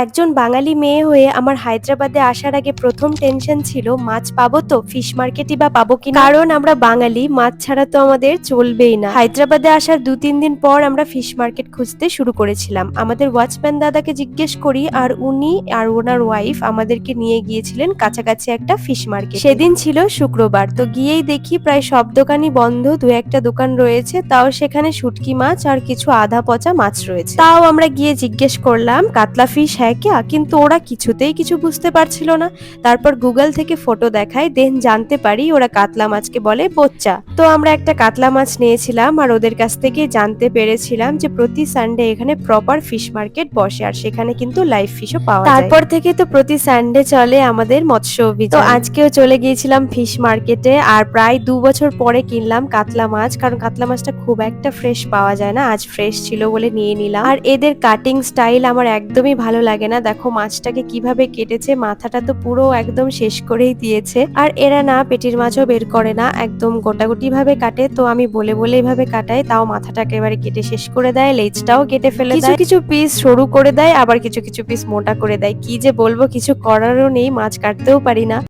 একজন বাঙালি মেয়ে হয়ে আমার হায়দ্রাবাদে আসার আগে প্রথম টেনশন ছিল মাছ পাবো তো, ফিশ মার্কেটই বা পাবো কিনা। কারণ আমরা বাঙালি, মাছ ছাড়া তো আমাদের চলবেই না। হায়দ্রাবাদে আসার 2-3 দিন পর আমরা ফিশ মার্কেট খুঁজতে শুরু করেছিলাম। আমাদের ওয়াচম্যান দাদাকে জিজ্ঞেস করি আর উনি আর ওনার ওয়াইফ আমাদেরকে নিয়ে গিয়েছিলেন কাছাকাছি একটা ফিশ মার্কেট। সেদিন ছিল শুক্রবার, তো গিয়েই দেখি প্রায় সব দোকানই বন্ধ, দু একটা দোকান রয়েছে, তাও সেখানে শুটকি মাছ আর কিছু আধা পচা মাছ রয়েছে। তাও আমরা গিয়ে জিজ্ঞেস করলাম কাতলা ফিশ হ্যাঁ ক্যা, কিন্তু ওরা কিছুতেই কিছু বুঝতে পারছিল না। তারপর গুগল থেকে ফটো দেখায়, দেন জানতে পারি ওরা কাতলা মাছকে বলে বোচ্চা। তো আমরা একটা কাতলা মাছ নিয়েছিলাম আর ওদের কাছ থেকে জানতে পেরেছিলাম যে প্রতি সানডে এখানে প্রপার ফিশ মার্কেট বসে আর সেখানে কিন্তু লাইভ ফিশও পাওয়া যায়। তারপর থেকে তো প্রতি সানডে চলে আমাদের মৎস্য অভিযান। তো আজকেও চলে গিয়েছিলাম ফিশ মার্কেটে আর প্রায় 2 বছর পরে কিনলাম কাতলা মাছ, কারণ কাতলা মাছটা খুব একটা ফ্রেশ পাওয়া যায় না, আজ ফ্রেশ ছিল বলে নিয়ে নিলাম। আর এদের কাটিং স্টাইল আমার একদমই ভালো লাগে না। দেখো মাছটাকে কিভাবে কেটেছে, মাথাটা তো পুরো একদম শেষ করেই দিয়েছে। আর এরা না পেটির মাছও বের করে না, একদম গোটাগুটি ভাবে কাটে। তো আমি বলে বলে এইভাবে কাটাই, তাও মাথাটা একেবারে কেটে শেষ করে দেয়, লেজটাও কেটে ফেলে দেয়। কিছু কিছু পিস সরু করে দেয়, আবার কিছু কিছু পিস মোটা করে দেয়। কি যে বলবো, কিছু করারও নেই, মাছ কাটতেও পারি না।